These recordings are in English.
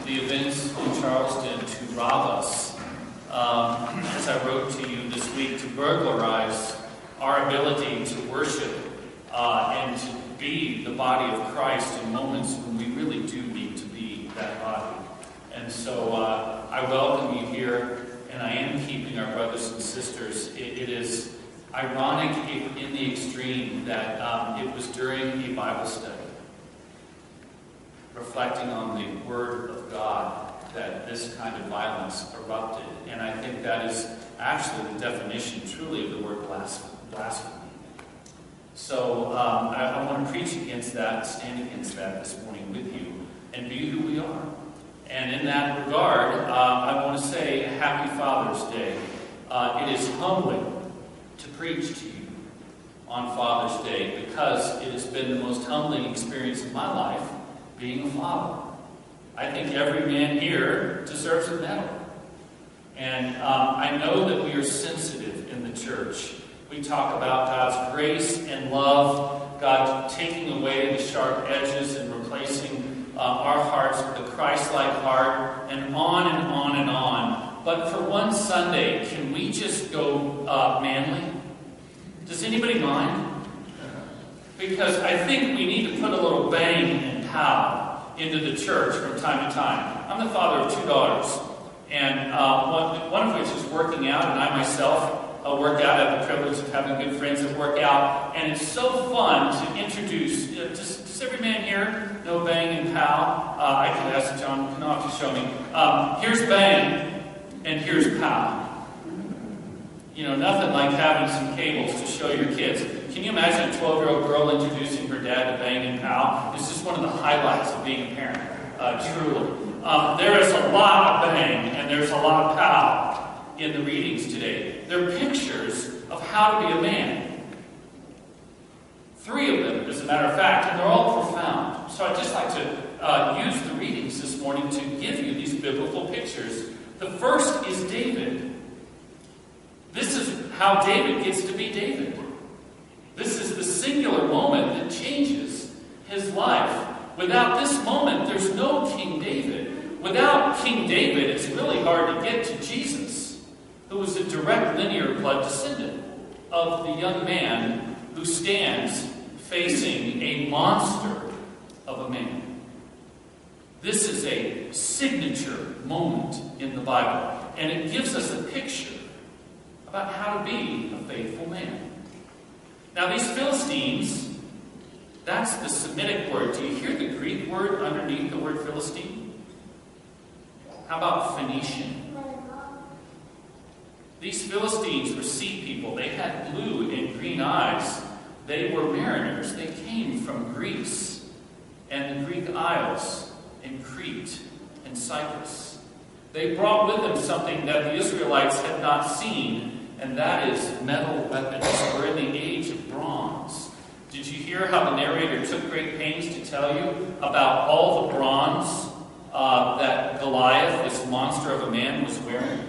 the events in Charleston to rob us, as I wrote to you this week, to burglarize our ability to worship and to be the body of Christ in moments when we really do need to be that body. And so I welcome you here, and I am keeping our brothers and sisters. It is ironic in the extreme that it was during a Bible study, reflecting on the Word of God, that this kind of violence erupted. And I think that is actually the definition truly of the word blasphemy. So I want to preach against that, stand against that this morning with you, and be who we are. And in that regard, I want to say Happy Father's Day. It is humbling to preach to you on Father's Day because it has been the most humbling experience of my life being a father. I think every man here deserves a medal. And I know that we are sensitive in the church. We talk about God's grace and love, God taking away the sharp edges and replacing our hearts with a Christ-like heart, and on and on and on. But for one Sunday, can we just go manly? Does anybody mind? Because I think we need to put a little bang and pow into the church from time to time. I'm the father of 2 daughters, and one of which is working out, and I myself work out. I have the privilege of having good friends that work out, and it's so fun to introduce. Does every man here know bang and pow? I can ask John Knopf to show me. Here's bang, and here's pow. You know, nothing like having some cables to show your kids. Can you imagine a 12-year-old girl introducing her dad to bang and pow? It's just one of the highlights of being a parent, truly. There is a lot of bang and there's a lot of pow in the readings today. They're pictures of how to be a man. 3 of them, as a matter of fact, and they're all profound. So I'd just like to use the readings this morning to give you these biblical pictures. The first is David. This is how David gets to be David. This is the singular moment that changes his life. Without this moment, there's no King David. Without King David, it's really hard to get to Jesus, who was a direct linear blood descendant of the young man who stands facing a monster of a man. This is a signature moment in the Bible, and it gives us a picture about how to be a faithful man. Now, these Philistines, that's the Semitic word. Do you hear the Greek word underneath the word Philistine? How about Phoenician? These Philistines were sea people. They had blue and green eyes. They were mariners. They came from Greece and the Greek Isles and Crete and Cyprus. They brought with them something that the Israelites had not seen, and that is metal weapons. We're in the age of bronze. Did you hear how the narrator took great pains to tell you about all the bronze that Goliath, this monster of a man, was wearing?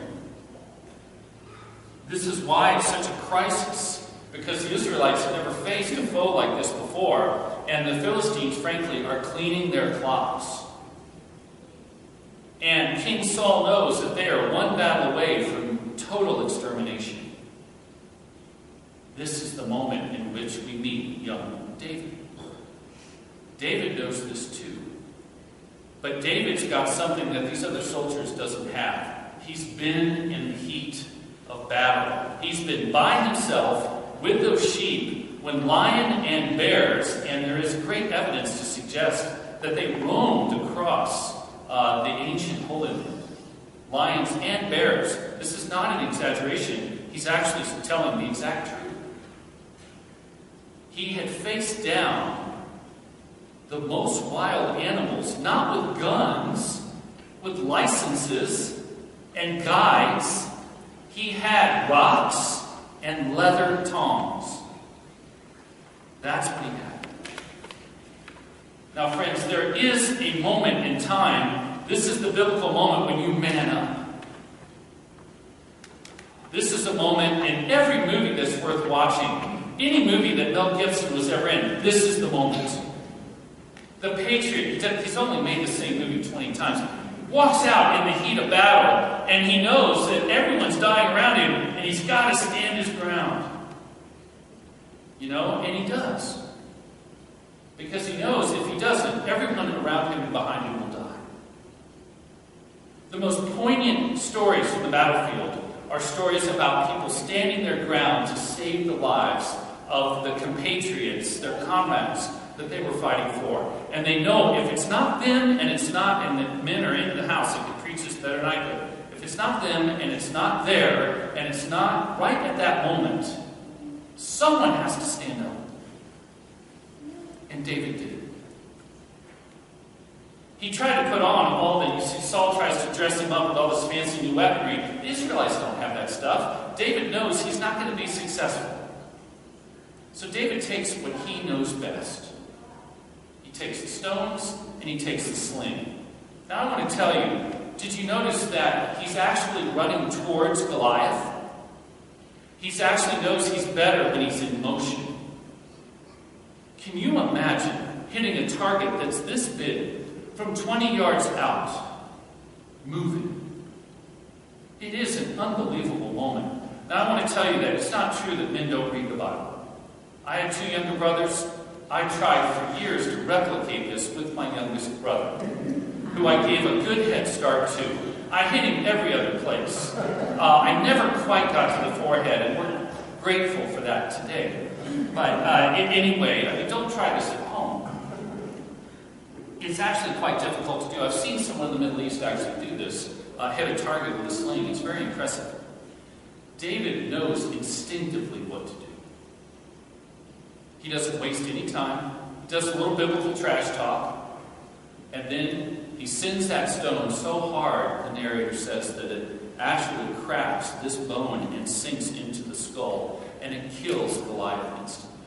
This is why it's such a crisis, because the Israelites had never faced a foe like this before, and the Philistines, frankly, are cleaning their clocks. And King Saul knows that they are one battle away from total extermination. This is the moment in which we meet young David. David knows this too. But David's got something that these other soldiers doesn't have. He's been in the heat of battle. He's been by himself with those sheep when lion and bears, and there is great evidence to suggest that they roamed across the ancient Holy Land. Lions and bears. This is not an exaggeration. He's actually telling the exact truth. He had faced down the most wild animals, not with guns, with licenses and guides. He had rocks and leather tongs. That's what he had. Now, friends, there is a moment in time. This is the biblical moment when you man up. This is a moment in every movie that's worth watching. Any movie that Mel Gibson was ever in, this is the moment. The Patriot, he's only made the same movie 20 times. walks out in the heat of battle, and he knows that everyone's dying around him, and he's got to stand his ground. And he does. Because he knows if he doesn't, everyone around him and behind him will die. The most poignant stories from the battlefield are stories about people standing their ground to save the lives of the compatriots, their comrades that they were fighting for. And they know if it's not them and it's not, and the men are in the house, they can preach this better than I could. If it's not them and it's not there and it's not right at that moment, someone has to stand up. And David did. He tried to put on all the, you see, Saul tries to dress him up with all this fancy new weaponry. The Israelites don't have that stuff. David knows he's not going to be successful. So David takes what he knows best. He takes the stones and he takes the sling. Now I want to tell you, did you notice that he's actually running towards Goliath? He actually knows he's better when he's in motion. Can you imagine hitting a target that's this big from 20 yards out, moving? It is an unbelievable moment. Now I want to tell you that it's not true that men don't read the Bible. I have 2 younger brothers. I tried for years to replicate this with my youngest brother, who I gave a good head start to. I hit him every other place. I never quite got to the forehead, and we're grateful for that today. But anyway, don't try this at home. It's actually quite difficult to do. I've seen someone in the Middle East actually do this, hit a target with a sling. It's very impressive. David knows instinctively what to do. He doesn't waste any time. He does a little biblical trash talk. And then he sends that stone so hard, the narrator says, that it actually cracks this bone and sinks into the skull. And it kills Goliath instantly.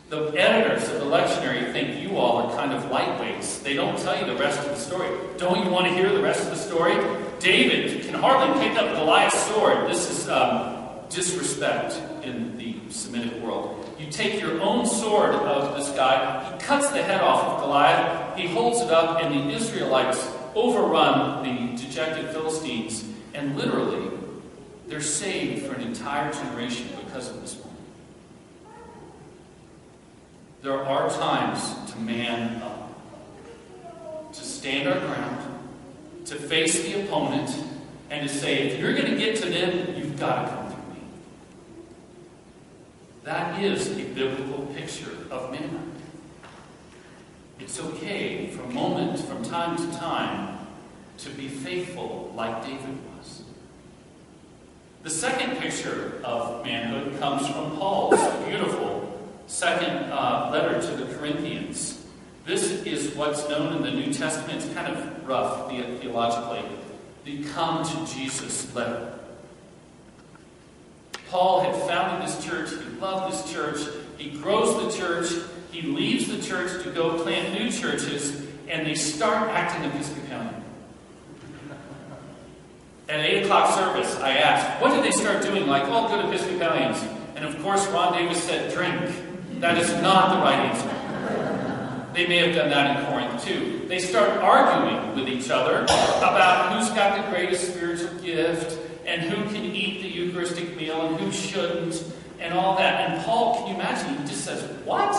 The editors of the lectionary think you all are kind of lightweights. They don't tell you the rest of the story. Don't you want to hear the rest of the story? David can hardly pick up Goliath's sword. This is disrespect in the Semitic world. You take your own sword of this guy, he cuts the head off of Goliath, he holds it up, and the Israelites overrun the dejected Philistines, and literally, they're saved for an entire generation because of this moment. There are times to man up, to stand our ground, to face the opponent, and to say, if you're going to get to them, you've got to come through me. That is a biblical picture of manhood. It's okay from time to time, to be faithful like David was. The second picture of manhood comes from Paul's beautiful second letter to the Corinthians. This is what's known in the New Testament. It's kind of rough theologically. The Come to Jesus letter. Paul had founded this church. He loved this church. He grows the church. He leaves the church to go plant new churches, and they start acting Episcopalian. At 8 o'clock service, I asked, what did they start doing like all good Episcopalians? And of course, Ron Davis said, drink. That is not the right answer. They may have done that in Corinth too. They start arguing with each other about who's got the greatest spiritual gift, and who can eat the Eucharistic meal, and who shouldn't, and all that. And Paul, can you imagine, he just says, what?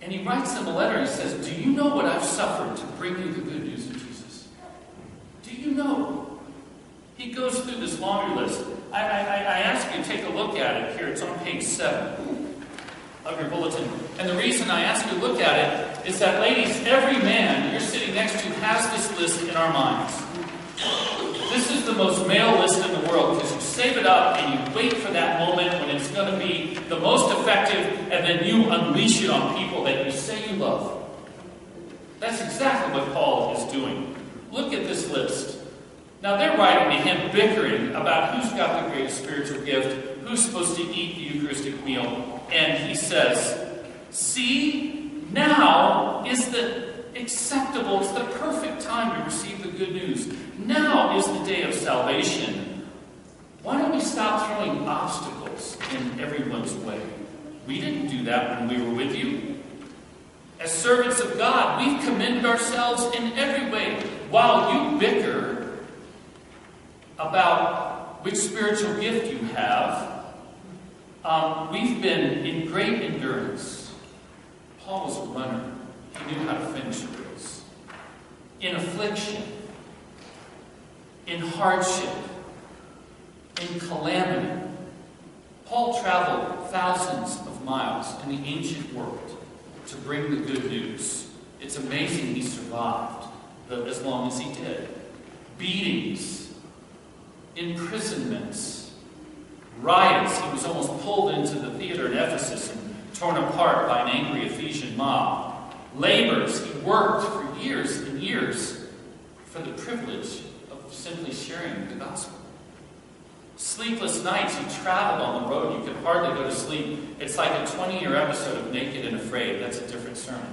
And he writes them a letter, he says, do you know what I've suffered to bring you the good news of Jesus? Do you know? He goes through this laundry list. I ask you to take a look at it here. It's on page 7 of your bulletin. And the reason I ask you to look at it is that, ladies, every man you're sitting next to has this list in our minds. This is the most male list in the world because you save it up and you wait for that moment when it's going to be the most effective, and then you unleash it on people that you say you love. That's exactly what Paul is doing. Look at this list. Now they're writing to him bickering about who's got the greatest spiritual gift, who's supposed to eat the Eucharistic meal. And he says, see, now is the acceptable, it's the perfect time to receive the good news. Now is the day of salvation. Why don't we stop throwing obstacles in everyone's way? We didn't do that when we were with you. As servants of God, we've commended ourselves in every way. While you bicker about which spiritual gift you have, we've been in great endurance. Paul was a runner. He knew how to finish a race. In affliction, in hardship, in calamity. Paul traveled thousands of miles in the ancient world to bring the good news. It's amazing he survived as long as he did. Beatings, imprisonments, riots. He was almost pulled into the theater in Ephesus and torn apart by an angry Ephesian mob. Labors. He worked for years and years for the privilege of simply sharing the gospel. Sleepless nights. He traveled on the road. You could hardly go to sleep. It's like a 20-year episode of Naked and Afraid. That's a different sermon.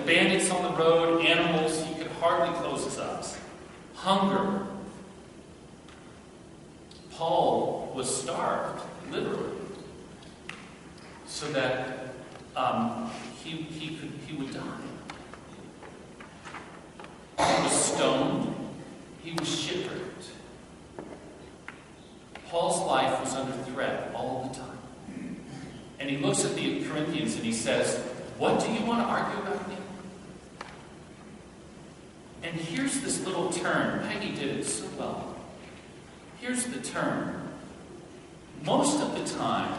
Bandits on the road, animals. He could hardly close his eyes. Hunger. Paul was starved, literally, so that he would die. He was stoned. He was shipwrecked. Paul's life was under threat all the time. And he looks at the Corinthians and he says, "What do you want to argue about me?" And here's this little turn. Peggy did it so well. Here's the turn. Most of the time,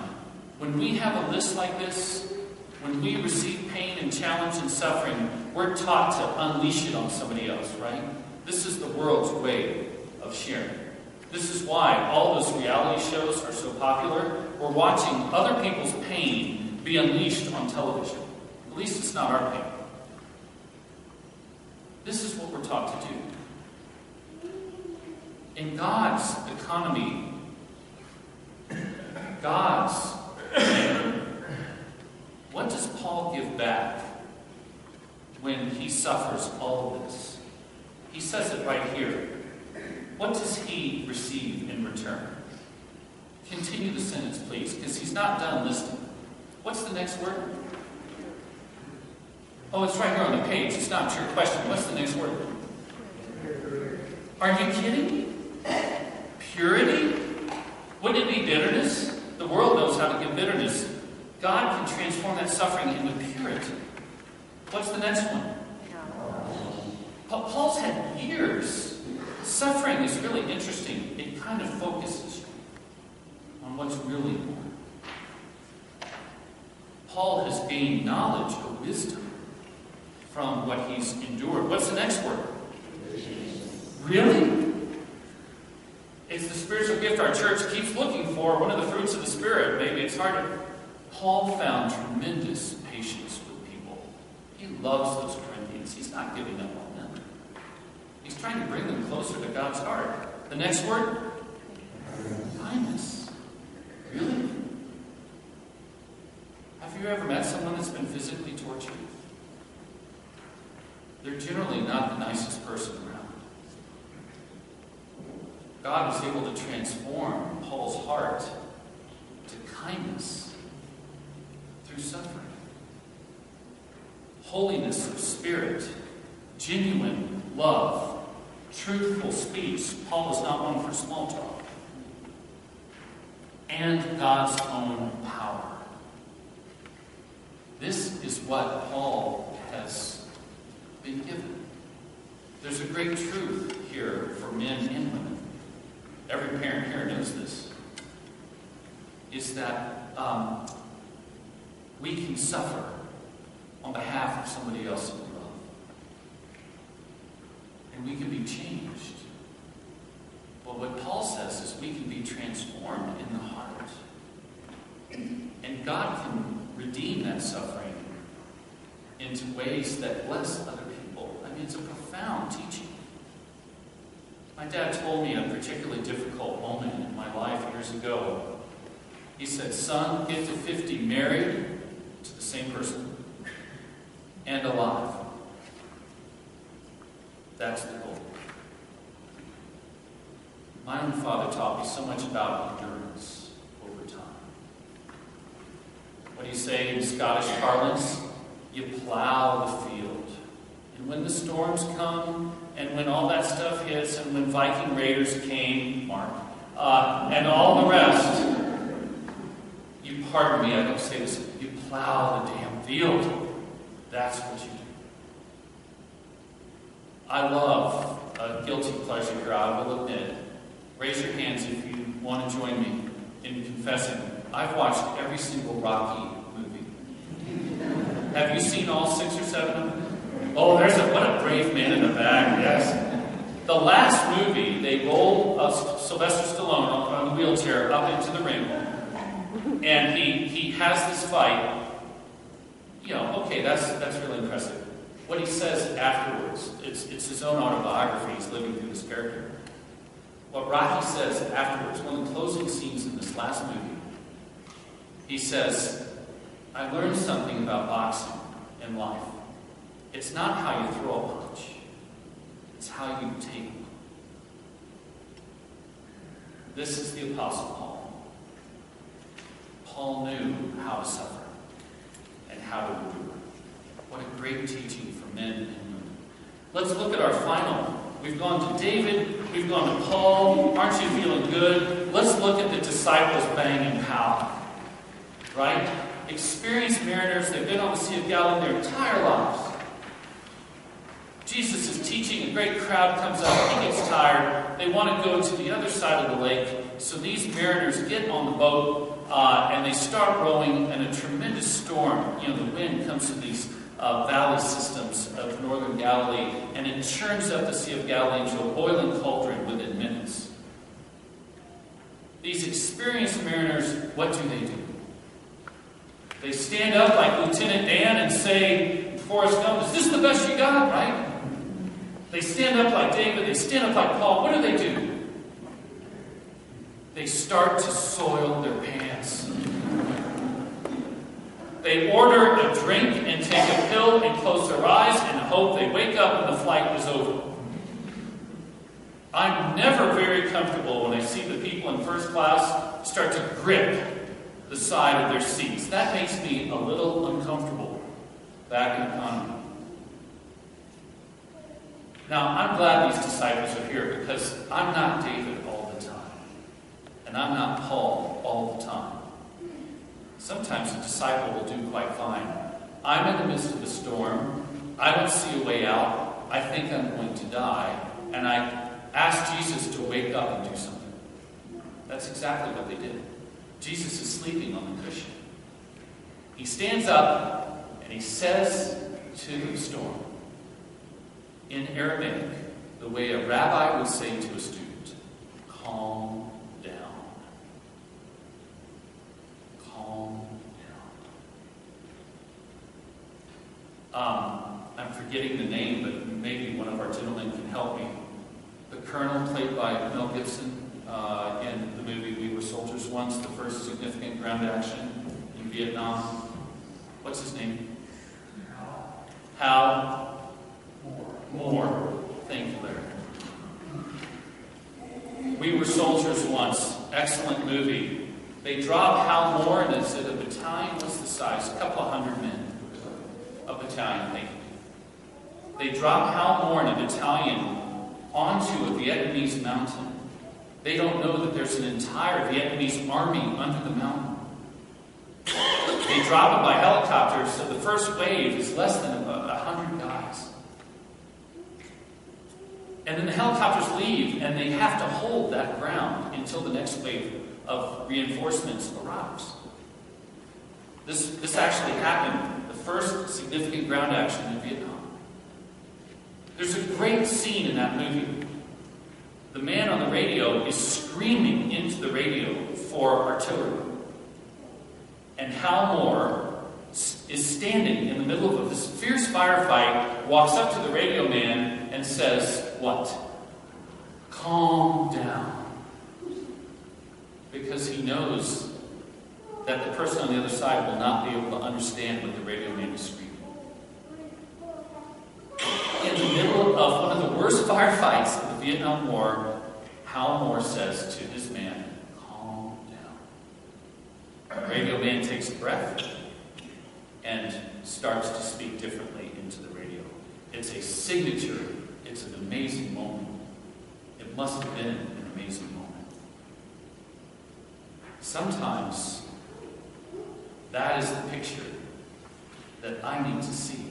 when we have a list like this, when we receive pain and challenge and suffering, we're taught to unleash it on somebody else, right? This is the world's way of sharing. This is why all those reality shows are so popular. We're watching other people's pain be unleashed on television. At least it's not our pain. This is what we're taught to do. In God's economy, God's what does Paul give back when he suffers all of this? He says it right here. What does he receive in return? Continue the sentence, please, because he's not done listing. What's the next word? Oh, it's right here on the page. It's not your question. What's the next word? Are you kidding me? Purity? Wouldn't it be bitterness? The world knows how to give bitterness. God can transform that suffering into purity. What's the next one? Paul's had years. Suffering is really interesting. It kind of focuses you on what's really important. Paul has gained knowledge or wisdom from what he's endured. What's the next word? Really? It's the spiritual gift our church keeps looking for, one of the fruits of the Spirit. Maybe it's harder. Paul found tremendous patience with people. He loves those Corinthians. He's not giving up on them. He's trying to bring them closer to God's heart. The next word? Kindness. Really? Have you ever met someone that's been physically tortured? They're generally not the nicest person around. God was able to transform Paul's heart to kindness through suffering. Holiness of spirit, genuine love, truthful speech. Paul is not one for small talk. And God's own power. This is what Paul has been given. There's a great truth here for men and women. Every parent here knows this. Is that we can suffer on behalf of somebody else that we love. And we can be changed. But what Paul says is we can be transformed in the heart. And God can redeem that suffering into ways that bless other people. I mean, it's a profound teaching. My dad told me a particularly difficult moment in my life years ago. He said, "Son, get to 50 married to the same person and alive. That's the goal." My own father taught me so much about endurance over time. What he say in Scottish parlance, you plow the field. And when the storms come, and when all that stuff hits, and when Viking raiders came, Mark, and all the rest, you pardon me, I don't say this, you plow the damn field. That's what you do. I love a guilty pleasure here, I will admit. Raise your hands if you want to join me in confessing. I've watched every single Rocky movie. Have you seen all 6 or 7 of them? Oh, what a brave man in the back, yes. The last movie, they rolled Sylvester Stallone on a wheelchair up into the ring. And he has this fight. Okay, that's really impressive. What he says afterwards, it's his own autobiography, he's living through this character. What Rocky says afterwards, one of the closing scenes in this last movie, he says, I learned something about boxing and life. It's not how you throw a punch, it's how you take one. This is the Apostle Paul. Paul knew how to suffer and how to endure. What a great teaching for men and women. Let's look at our final. We've gone to David, we've gone to Paul. Aren't you feeling good? Let's look at the disciples bang and pow. Right? Experienced mariners, they've been on the Sea of Galilee their entire lives. Jesus is teaching, a great crowd comes up, he gets tired, they want to go to the other side of the lake, so these mariners get on the boat and they start rowing, and a tremendous storm, the wind comes to these valley systems of northern Galilee, and it churns up the Sea of Galilee into a boiling cauldron within minutes. These experienced mariners, what do? They stand up like Lieutenant Dan and say, Forrest Gump, is this the best you got, right? They stand up like David, they stand up like Paul. What do? They start to soil their pants. They order a drink and take a pill and close their eyes and hope they wake up and the flight is over. I'm never very comfortable when I see the people in first class start to grip the side of their seats. That makes me a little uncomfortable back in economy. Now, I'm glad these disciples are here because I'm not David all the time. And I'm not Paul all the time. Sometimes a disciple will do quite fine. I'm in the midst of a storm. I don't see a way out. I think I'm going to die. And I ask Jesus to wake up and do something. That's exactly what they did. Jesus is sleeping on the cushion. He stands up and he says to the storm, in Aramaic, the way a rabbi would say to a student, calm down. Calm down. I'm forgetting the name, but maybe one of our gentlemen can help me. The colonel, played by Mel Gibson, in the movie We Were Soldiers Once, the first significant ground action in Vietnam. What's his name? Hal Moore. Thank you, Larry. We Were Soldiers Once. Excellent movie. They drop Hal Moore, and it's a battalion. What's the size? A couple of hundred men. A battalion, thank you. They drop Hal Moore in a battalion onto a Vietnamese mountain. They don't know that there's an entire Vietnamese army under the mountain. They drop it by helicopter, so the first wave is less than 100 guys. And then the helicopters leave, and they have to hold that ground until the next wave of reinforcements arrives. This actually happened, the first significant ground action in Vietnam. There's a great scene in that movie. The man on the radio is screaming into the radio for artillery. And Hal Moore is standing in the middle of this fierce firefight, walks up to the radio man and says, what? Calm down. Because he knows that the person on the other side will not be able to understand what the radio man is screaming. In the middle of one of the worst firefights of the Vietnam War, Hal Moore says to his man, calm down. The radio man takes a breath, and starts to speak differently into the radio. It's a signature. It's an amazing moment. It must have been an amazing moment. Sometimes that is the picture that I need to see.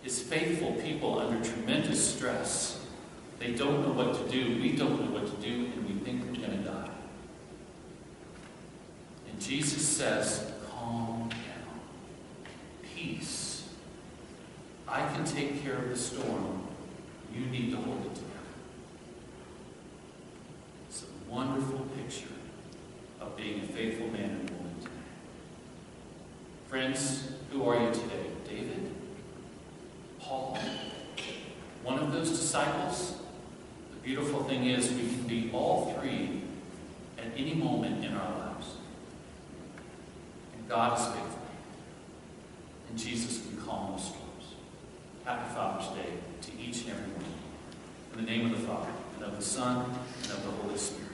Is faithful people under tremendous stress. They don't know what to do. We don't know what to do, and we think we're going to die. And Jesus says, calm down. Peace. I can take care of the storm. You need to hold it together. It's a wonderful picture of being a faithful man and woman today. Friends, who are you today? David? Paul? One of those disciples? The beautiful thing is we can be all three at any moment in our lives. And God is faithful. And Jesus can calm those storms. Happy Father's Day to each and every one. In the name of the Father, and of the Son, and of the Holy Spirit.